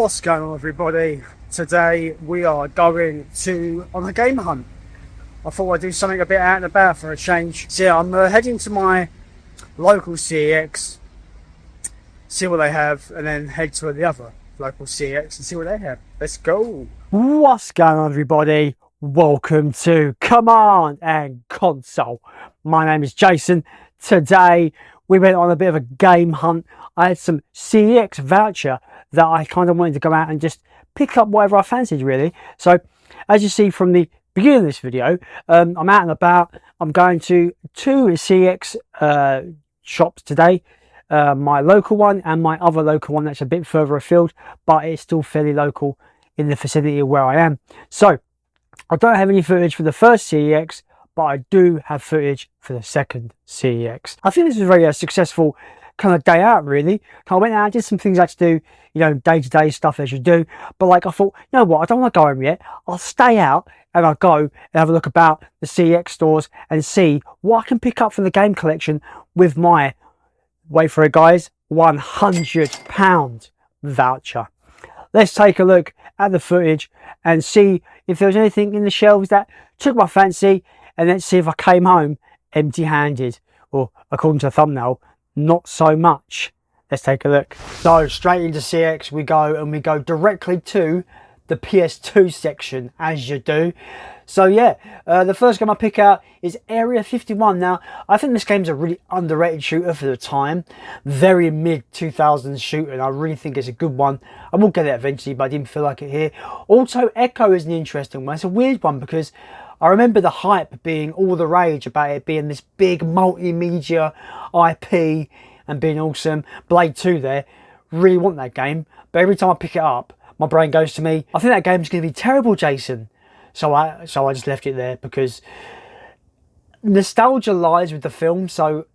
What's going on, everybody? Today we are going on a game hunt. I thought I'd do something a bit out and about for a change. So yeah, I'm heading to my local CEX, see what they have, and then head to the other local CEX and see what they have. Let's go. What's going on, everybody? Welcome to Command and Console. My name is Jason. Today we went on a bit of a game hunt. I had some CEX voucher that I kind of wanted to go out and just pick up whatever I fancied, really. So as you see from the beginning of this video, I'm out and about. I'm going to two CEX shops today, my local one and my other local one that's a bit further afield, but it's still fairly local in the vicinity of where I am. So I don't have any footage for the first CEX, but I do have footage for the second CEX. I think this was a very successful kind of day out, really. I went out, did some things I had to do, you know, day-to-day stuff as you do, but like I thought, you know what, I don't want to go home yet. I'll stay out and I'll go and have a look about the CEX stores and see what I can pick up from the game collection with my, wait for it guys, £100 voucher. Let's take a look at the footage and see if there was anything in the shelves that took my fancy, and let's see if I came home empty-handed, or according to the thumbnail, not so much. Let's take a look. So straight into CEX we go, and we go directly to the PS2 section, as you do. So yeah, the first game I pick out is Area 51. Now, I think this game's a really underrated shooter for the time. Very mid-2000s shooter, and I really think it's a good one. I will get it eventually, but I didn't feel like it here. Also, Echo is an interesting one. It's a weird one because I remember the hype being all the rage about it being this big multimedia IP and being awesome. Blade 2 there, really want that game, but every time I pick it up, my brain goes to me, I think that game's going to be terrible, Jason. So I just left it there because nostalgia lies with the film, so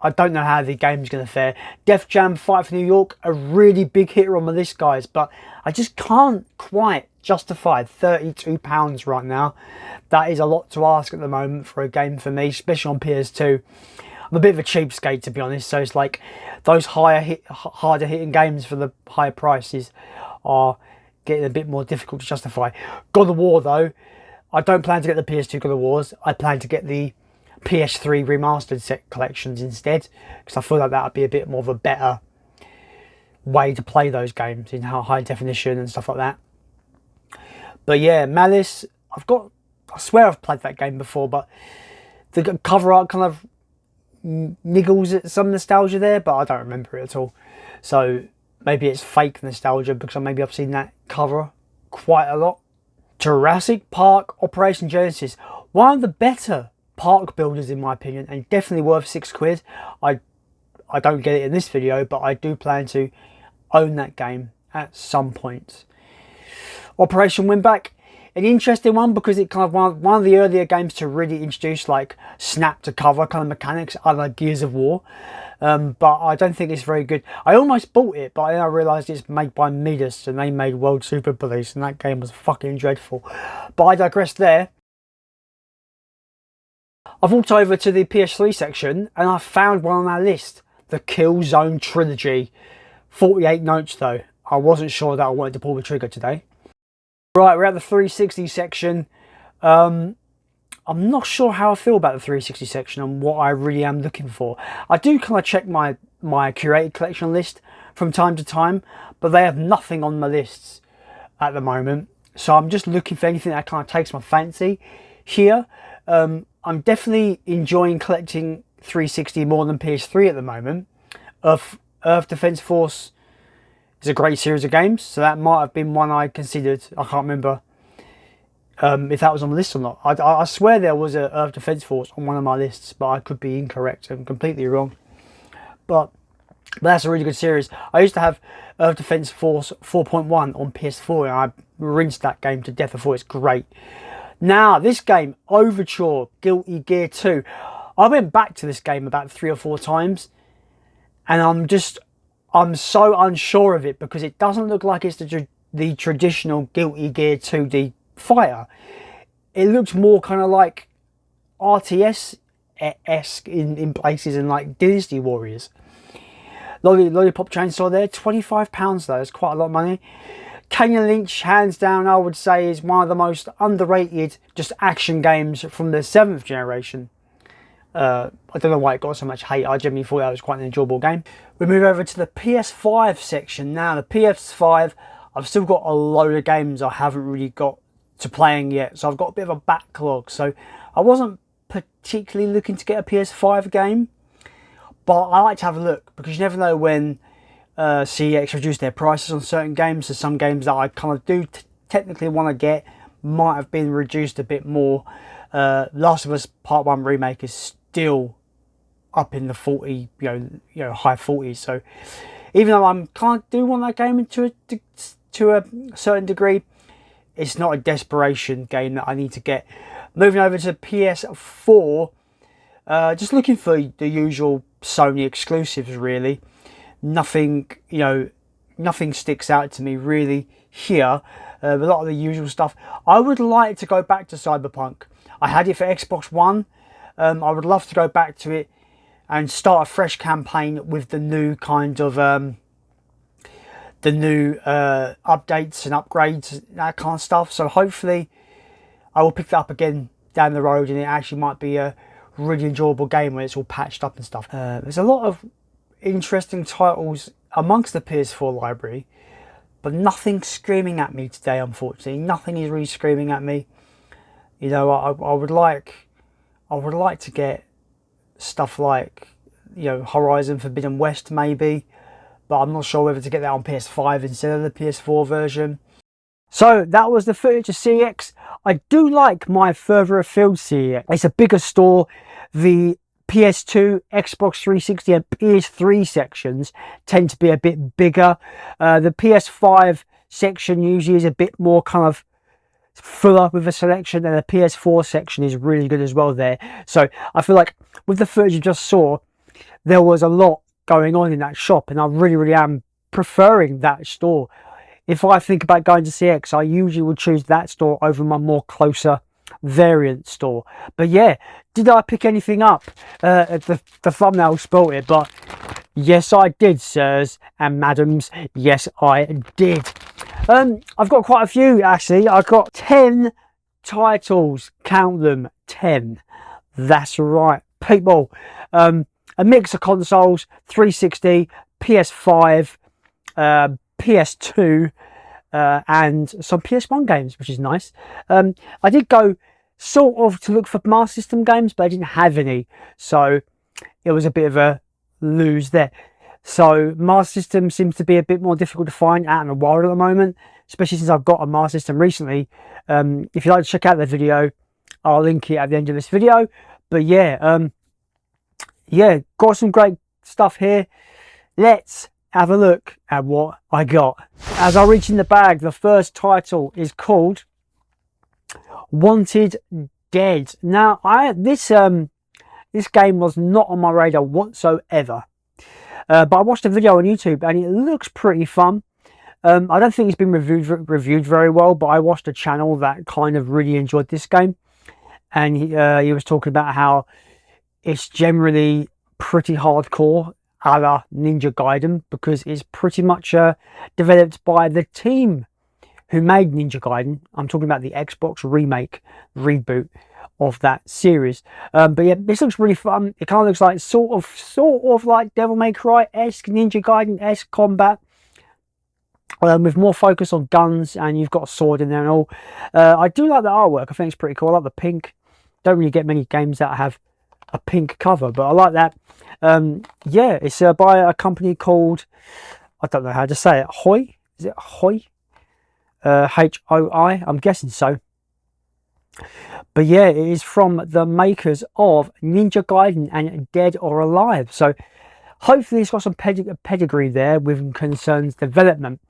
I don't know how the game's going to fare. Def Jam Fight for New York, a really big hitter on my list, guys, but I just can't quite justify £32 right now. That is a lot to ask at the moment for a game for me, especially on PS2. I'm a bit of a cheapskate, to be honest, so it's like those harder hitting games for the higher prices are getting a bit more difficult to justify. God of War though, I don't plan to get the PS2 God of Wars. I plan to get the PS3 remastered set collections instead, because I feel like that would be a bit more of a better way to play those games in high definition and stuff like that. But yeah, Malice, I swear I've played that game before, but the cover art kind of niggles at some nostalgia there, but I don't remember it at all. So maybe it's fake nostalgia because maybe I've seen that cover quite a lot. Jurassic Park Operation Genesis, one of the better park builders in my opinion, and definitely worth £6. I don't get it in this video, but I do plan to own that game at some point. Operation Winback, an interesting one because it kind of one of the earlier games to really introduce like snap to cover kind of mechanics, other Gears of War. But I don't think it's very good. I almost bought it, but then I realised it's made by Midas and they made World Super Police, and that game was fucking dreadful. But I digress there. I've walked over to the PS3 section and I found one on our list, the Killzone Trilogy. 48 notes though. I wasn't sure that I wanted to pull the trigger today. Right, we're at the 360 section. I'm not sure how I feel about the 360 section and what I really am looking for. I do kind of check my curated collection list from time to time, but they have nothing on my lists at the moment. So I'm just looking for anything that kind of takes my fancy here. I'm definitely enjoying collecting 360 more than PS3 at the moment. Earth Defense Force is a great series of games, so that might have been one I considered. I can't remember if that was on the list or not. I swear there was a Earth Defense Force on one of my lists, but I could be incorrect and completely wrong. But that's a really good series. I used to have Earth Defense Force 4.1 on PS4 and I rinsed that game to death. I thought it's great. Now this game, Overture Guilty Gear 2, I went back to this game about 3 or 4 times and I'm so unsure of it because it doesn't look like it's the traditional Guilty Gear 2D fighter. It looks more kind of like RTS-esque in places, and like Dynasty Warriors. Lollipop Chainsaw there, £25 though, it's quite a lot of money. Canyon Lynch, hands down, I would say is one of the most underrated just action games from the 7th generation. I don't know why it got so much hate. I genuinely thought that was quite an enjoyable game. We move over to the PS5 section now. The PS5, I've still got a load of games I haven't really got to playing yet, so I've got a bit of a backlog. So I wasn't particularly looking to get a PS5 game, but I like to have a look because you never know when CEX reduce their prices on certain games. So some games that I kind of do technically want to get might have been reduced a bit more. Last of Us Part 1 remake is still up in the 40, you know, high 40s. So even though I'm kind of do want that game to a certain degree, it's not a desperation game that I need to get. Moving over to PS4, just looking for the usual Sony exclusives really. Nothing, you know, nothing sticks out to me really here. A lot of the usual stuff. I would like to go back to Cyberpunk. I had it for Xbox One. I would love to go back to it and start a fresh campaign with the new kind of updates and upgrades, that kind of stuff. So hopefully I will pick that up again down the road, and it actually might be a really enjoyable game when it's all patched up and stuff. There's a lot of interesting titles amongst the PS4 library, but nothing screaming at me today, unfortunately. Nothing is really screaming at me. You know, I would like to get stuff like, you know, Horizon Forbidden West maybe, but I'm not sure whether to get that on PS5 instead of the PS4 version. So that was the footage of CEX. I do like my further afield CEX. It's a bigger store. The PS2, Xbox 360 and PS3 sections tend to be a bit bigger. The PS5 section usually is a bit more kind of fuller with a selection, and the PS4 section is really good as well there. So I feel like with the footage you just saw, there was a lot going on in that shop, and I really am preferring that store. If I think about going to CEX, I usually would choose that store over my more closer variant store. But yeah, did I pick anything up? The thumbnail spoiled it, but yes I did, sirs and madams, yes I did. I've got quite a few actually. I've got 10 titles, count them, 10. That's right, people. A mix of consoles, 360, PS5, PS2, and some PS1 games, which is nice. I did go sort of to look for Master System games, but I didn't have any, so it was a bit of a lose there. So Master System seems to be a bit more difficult to find out in the wild at the moment, especially since I've got a Master System recently. If you'd like to check out the video, I'll link it at the end of this video. But yeah, yeah, got some great stuff here. Let's have a look at what I got. As I reach in the bag, the first title is called Wanted Dead. Now, this game was not on my radar whatsoever, but I watched a video on YouTube and it looks pretty fun. I don't think it's been reviewed very well, but I watched a channel that kind of really enjoyed this game, and he was talking about how it's generally pretty hardcore, a la Ninja Gaiden, because it's pretty much developed by the team who made Ninja Gaiden. I'm talking about the Xbox remake reboot of that series. But yeah, this looks really fun. It kind of looks like sort of like Devil May Cry-esque, Ninja Gaiden-esque combat, with more focus on guns, and you've got a sword in there and all. I do like the artwork. I think it's pretty cool. I like the pink. Don't really get many games that have a pink cover, but I like that. Yeah, it's by a company called, I don't know how to say it, Hoi? Is it Hoi? H-O-I? I'm guessing so. But yeah, it is from the makers of Ninja Gaiden and Dead or Alive. So hopefully it's got some pedigree there with concerns development.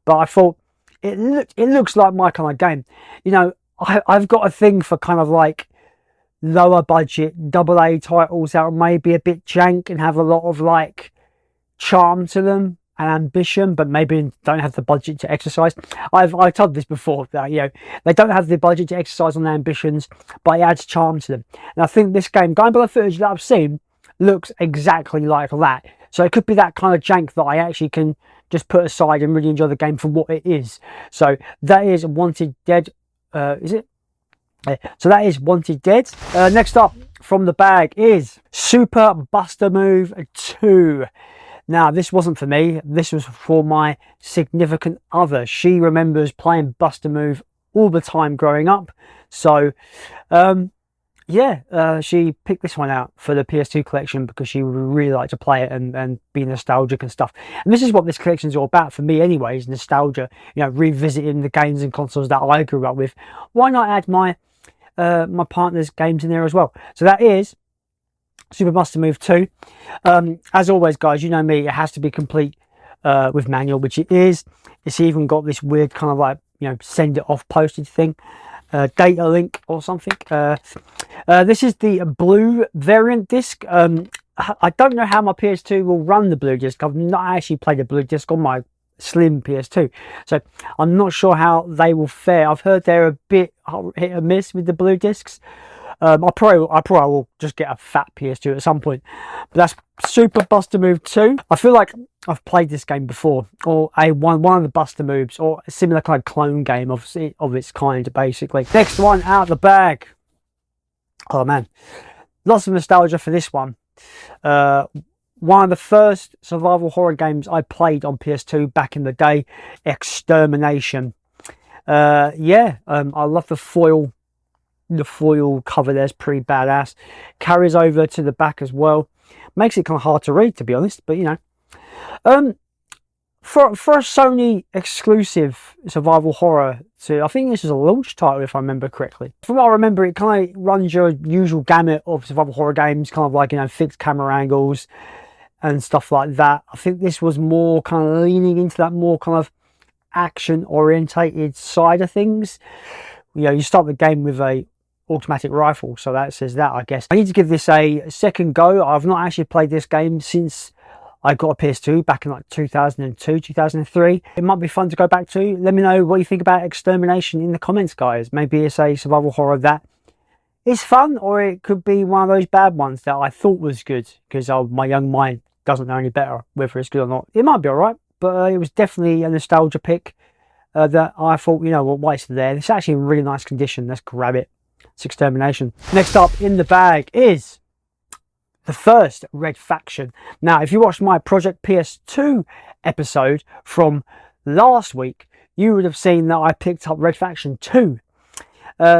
But I thought it looks like my kind of game. You know, I've got a thing for kind of like lower budget AA titles that may be a bit jank and have a lot of like charm to them and ambition, but maybe don't have the budget to exercise. I've told this before that, you know, they don't have the budget to exercise on their ambitions, but it adds charm to them. And I think this game, going by the footage that I've seen, looks exactly like that. So it could be that kind of jank that I actually can just put aside and really enjoy the game for what it is. So that is Wanted Dead. Is it? So that is Wanted Dead. Next up from the bag is Super Buster Move 2. Now, this wasn't for me. This was for my significant other. She remembers playing Buster Move all the time growing up. So, she picked this one out for the PS2 collection because she would really like to play it and be nostalgic and stuff. And this is what this collection is all about for me anyways, nostalgia, revisiting the games and consoles that I grew up with. Why not add my my partner's games in there as well? So that is Super Buster Move 2. As always, guys, you know me, it has to be complete with manual, which it is. It's even got this weird kind of like, send it off postage thing. Data link or something. This is the blue variant disc. I don't know how my PS2 will run the blue disc. I've not actually played the blue disc on my slim PS2, so I'm not sure how they will fare. I've heard they're a bit hit or miss with the blue discs. I probably will just get a fat PS2 at some point. But that's Super Buster Move 2. I feel like I've played this game before, or one of the Buster Moves, or a similar kind of clone game of its kind, basically. Next one out of the bag. Oh man, lots of nostalgia for this one. One of the first survival horror games I played on PS2 back in the day, Extermination. I love the foil. The foil cover there's pretty badass. Carries over to the back as well. Makes it kind of hard to read, to be honest, but for a Sony exclusive survival horror, I think this is a launch title if I remember correctly. From what I remember, it kind of runs your usual gamut of survival horror games, kind of like fixed camera angles and stuff like that. I think this was more kind of leaning into that more kind of action orientated side of things. You start the game with a automatic rifle, so that says that, I guess. I need to give this a second go. I've not actually played this game since I got a PS2 back in like 2002, 2003. It might be fun to go back to. Let me know what you think about Extermination in the comments, guys. Maybe it's a survival horror that is fun, or it could be one of those bad ones that I thought was good because my young mind doesn't know any better whether it's good or not. It might be alright, but it was definitely a nostalgia pick that I thought, why it's there. It's actually in really nice condition. Let's grab it. It's Extermination. Next up in the bag is the first Red Faction. Now, if you watched my Project PS2 episode from last week, you would have seen that I picked up Red Faction 2.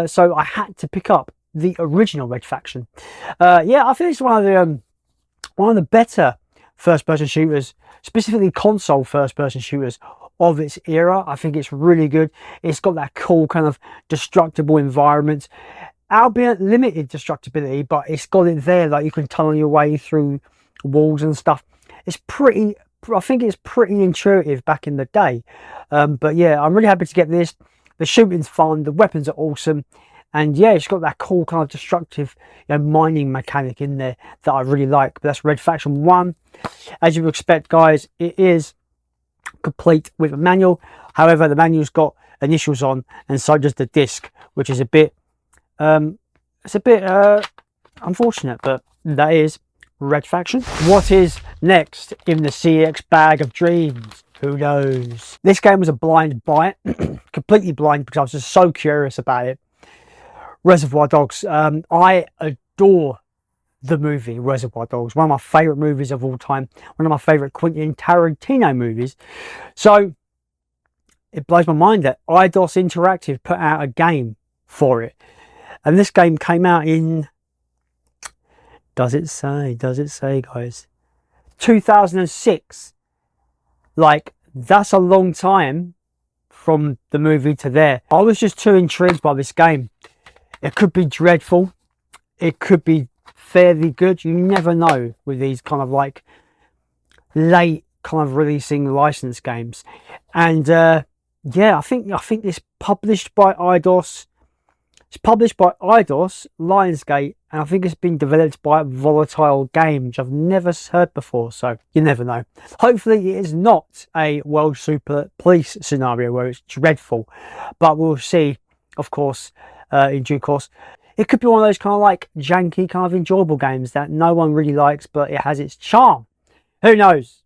So I had to pick up the original Red Faction. I think it's one of the better first-person shooters, specifically console first-person shooters of its era. I think it's really good. It's got that cool kind of destructible environment, albeit limited destructibility, but it's got it there, like you can tunnel your way through walls and stuff. I think it's pretty intuitive back in the day. But yeah, I'm really happy to get this. The shooting's fun, the weapons are awesome, and yeah, it's got that cool kind of destructive mining mechanic in there that I really like. But that's Red Faction 1. As you would expect, guys, it is complete with a manual. However, the manual's got initials on, and so does the disc, which is a bit unfortunate, but that is Red Faction. What is next in the CEX bag of dreams? Who knows? This game was a blind buy, completely blind, because I was just so curious about it. Reservoir Dogs. I adore the movie Reservoir Dogs, one of my favourite movies of all time, one of my favourite Quentin Tarantino movies. So it blows my mind that Eidos Interactive put out a game for it, and this game came out in, does it say guys, 2006. Like, that's a long time from the movie to there. I was just too intrigued by this game. It could be dreadful, it could be fairly good. You never know with these kind of like late kind of releasing license games. And I think it's published by Eidos. It's published by Eidos, Lionsgate, and I think it's been developed by Volatile Games, which I've never heard before, so you never know. Hopefully it is not a World Super Police scenario where it's dreadful, but we'll see, of course, in due course. It could be one of those kind of like janky, kind of enjoyable games that no one really likes, but it has its charm. Who knows?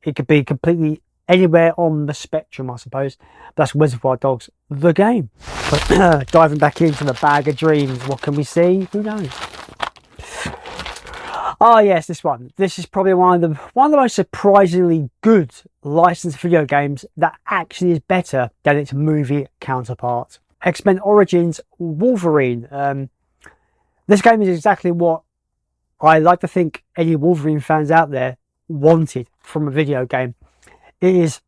It could be completely anywhere on the spectrum, I suppose. That's Reservoir Dogs, the game. But diving back into the bag of dreams, what can we see? Who knows? Oh yes, this one. This is probably one of the most surprisingly good licensed video games that actually is better than its movie counterpart. X-Men Origins Wolverine. This game is exactly what I like to think any Wolverine fans out there wanted from a video game. It is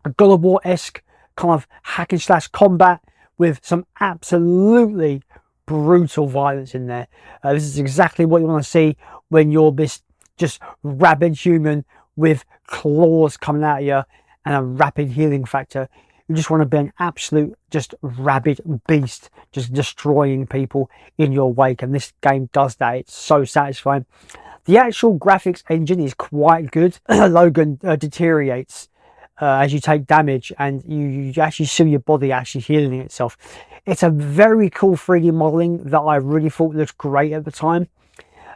a God of War-esque kind of hack and slash combat with some absolutely brutal violence in there. This is exactly what you want to see when you're this just rabid human with claws coming out of you and a rapid healing factor. You just want to be an absolute just rabid beast, just destroying people in your wake, and this game does that. It's so satisfying. The actual graphics engine is quite good. Logan deteriorates as you take damage, and you actually see your body actually healing itself. It's a very cool 3D modeling that I really thought looked great at the time.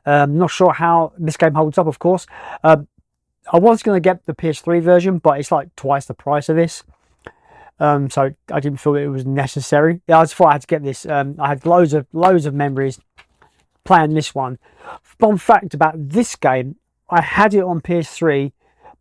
Not sure how this game holds up, of course. I was going to get the PS3 version, but it's like twice the price of this. So I didn't feel it was necessary. I just thought I had to get this. I had loads of memories playing this one. Fun fact about this game, I had it on PS3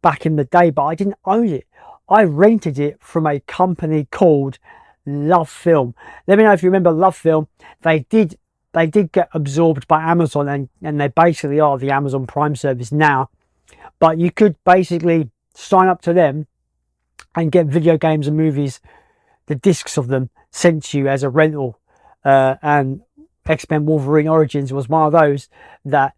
back in the day, but I didn't own it. I rented it from a company called Love Film. Let me know if you remember Love Film. They did get absorbed by Amazon, and they basically are the Amazon Prime service now. But you could basically sign up to them and get video games and movies, the discs of them, sent to you as a rental. And X-Men Wolverine Origins was one of those that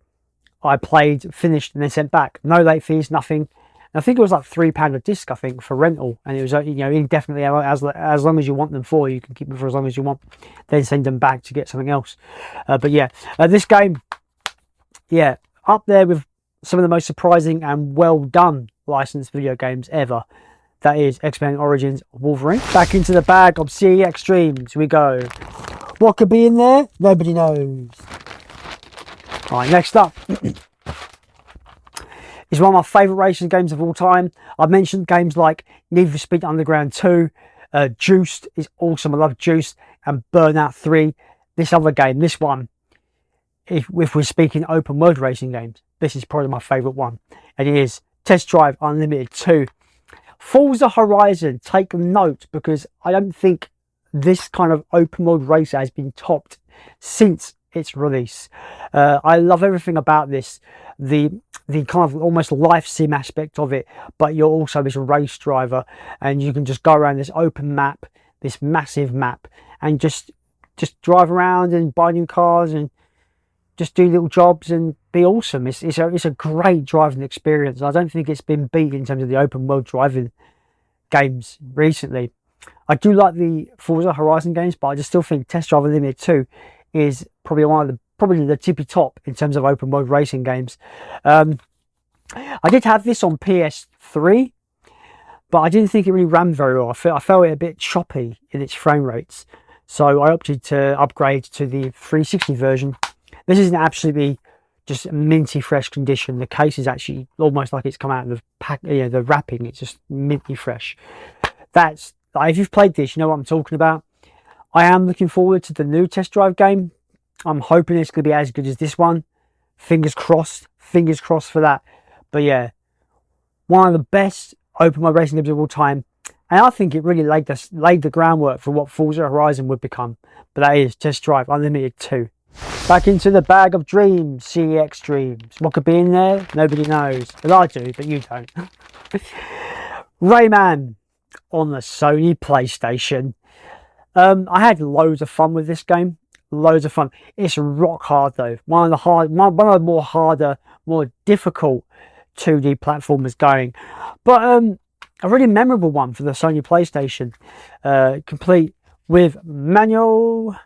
I played, finished, and then sent back. No late fees, nothing. I think it was like £3 a disc, I think, for rental, and it was, you know, indefinitely, as long as you want them for. You can keep them for as long as you want, then send them back to get something else. But yeah, this game, yeah, up there with some of the most surprising and well done licensed video games ever. That is X-Men Origins Wolverine. Back into the bag of CEX dreams we go. What could be in there? Nobody knows. All right, next up. It's one of my favourite racing games of all time. I've mentioned games like Need for Speed Underground 2, Juiced is awesome. I love Juiced, and Burnout 3. This other game, this one, if we're speaking open world racing games, this is probably my favourite one. And it is Test Drive Unlimited 2. Forza Horizon, take note, because I don't think this kind of open world racer has been topped since its release. I love everything about this. The kind of almost life sim aspect of it, but you're also this race driver, and you can just go around this open map, this massive map, and just drive around and buy new cars and just do little jobs and be awesome. It's a great driving experience. I don't think it's been beat in terms of the open world driving games recently. I do like the Forza Horizon games, but I just still think Test Drive Unlimited 2 is probably probably the tippy top in terms of open world racing games. I did have this on PS3, but I didn't think it really ran very well. I felt it a bit choppy in its frame rates, so I opted to upgrade to the 360 version. This is in absolutely just minty fresh condition. The case is actually almost like it's come out of the pack, you know, the wrapping. It's just minty fresh. That's like, if you've played this, you know what I'm talking about. I am looking forward to the new Test Drive game. I'm hoping it's going to be as good as this one. Fingers crossed for that. But yeah, one of the best open world racing games of all time, and I think it really laid the groundwork for what Forza Horizon would become. But that is Test Drive Unlimited 2. Back into the bag of dreams, CEX dreams. What could be in there? Nobody knows. Well, I do, but you don't. Rayman on the Sony PlayStation. I had loads of fun with this game. Loads of fun. It's rock hard though. One of the more harder, more difficult 2D platformers going. But a really memorable one for the Sony PlayStation. Complete with manual.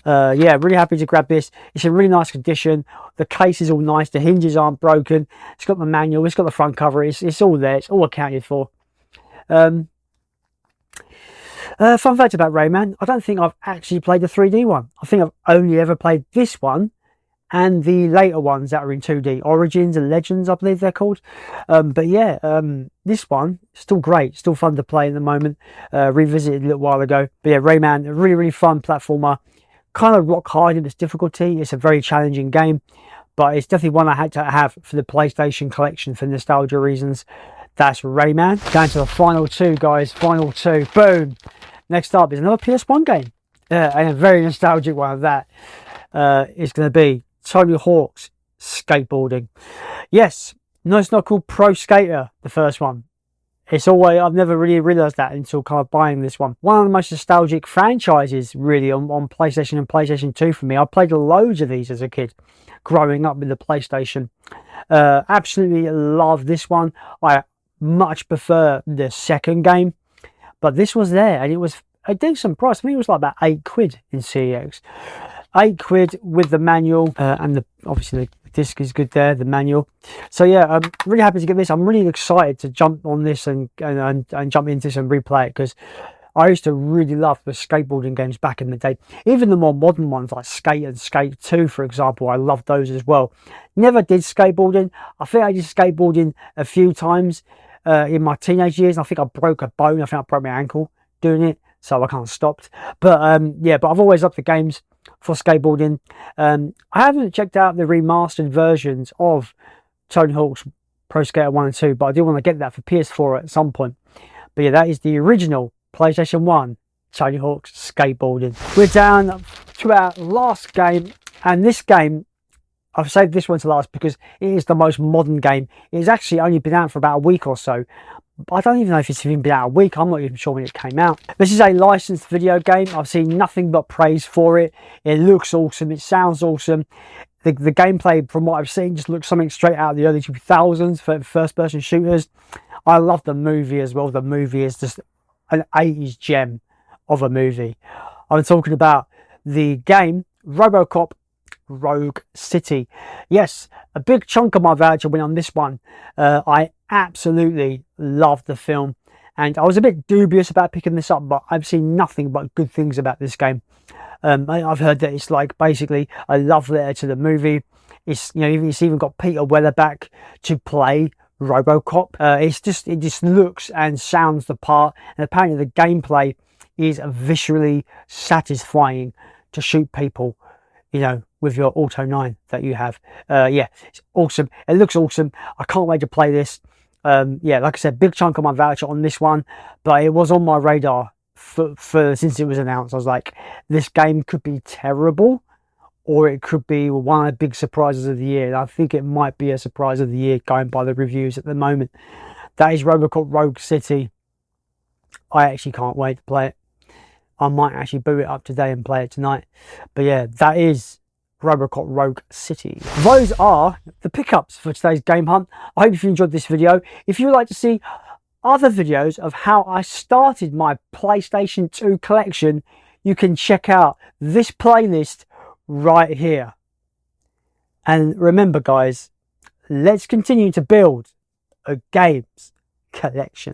Yeah, really happy to grab this. It's in really nice condition. The case is all nice. The hinges aren't broken. It's got the manual. It's got the front cover. It's all there. It's all accounted for. Fun fact about Rayman, I don't think I've actually played the 3D one. I think I've only ever played this one and the later ones that are in 2D, Origins and Legends, I believe they're called. But yeah, this one still great, still fun to play at the moment. Revisited a little while ago. But yeah, Rayman, a really fun platformer, kind of rock hard in its difficulty. It's a very challenging game, but it's definitely one I had to have for the PlayStation collection for nostalgia reasons. That's Rayman. Down to the final two, guys. Final two. Boom. Next up is another PS1 game, and a very nostalgic one of that. Is going to be Tony Hawk's Skateboarding. Yes, no, it's not called Pro Skater, the first one. It's always, I've never really realised that until kind of buying this one. One of the most nostalgic franchises, really, on PlayStation and PlayStation 2 for me. I played loads of these as a kid, growing up with the PlayStation. Absolutely love this one. I much prefer the second game, but this was there, and it was a decent price. I think it was like about £8 in CEX. £8 with the manual, and obviously the disc is good there, the manual. So yeah, I'm really happy to get this. I'm really excited to jump on this and jump into this and replay it, because I used to really love the skateboarding games back in the day. Even the more modern ones like Skate and Skate 2, for example, I loved those as well. Never did skateboarding. I think I did skateboarding a few times in my teenage years. I think I broke a bone. I think I broke my ankle doing it, so I kind of stopped. But yeah, but I've always loved the games for skateboarding. I haven't checked out the remastered versions of Tony Hawk's Pro Skater 1 and 2, but I do want to get that for PS4 at some point. But yeah, that is the original PlayStation 1 Tony Hawk's Skateboarding. We're down to our last game, and this game, I've saved this one to last because it is the most modern game. It's actually only been out for about a week or so. I don't even know if it's even been out a week. I'm not even sure when it came out. This is a licensed video game. I've seen nothing but praise for it. It looks awesome. It sounds awesome. The gameplay, from what I've seen, just looks something straight out of the early 2000s for first-person shooters. I love the movie as well. The movie is just an 80s gem of a movie. I'm talking about the game RoboCop Rogue City. Yes, a big chunk of my voucher went on this one. I absolutely loved the film, and I was a bit dubious about picking this up, but I've seen nothing but good things about this game. I've heard that it's like basically a love letter to the movie. It's, you know, it's even got Peter Weller back to play RoboCop. It just looks and sounds the part, and apparently the gameplay is visually satisfying to shoot people, you know, with your Auto 9 that you have. Yeah, it's awesome. It looks awesome. I can't wait to play this. Yeah, like I said, big chunk of my voucher on this one, but it was on my radar for since it was announced. I was like, this game could be terrible, or it could be one of the big surprises of the year. And I think it might be a surprise of the year, going by the reviews at the moment. That is RoboCop Rogue City. I actually can't wait to play it. I might actually boot it up today and play it tonight. But yeah, that is RoboCop Rogue City. Those are the pickups for today's game hunt. I hope you enjoyed this video. If you would like to see other videos of how I started my PlayStation 2 collection, you can check out this playlist right here. And remember, guys, let's continue to build a games collection.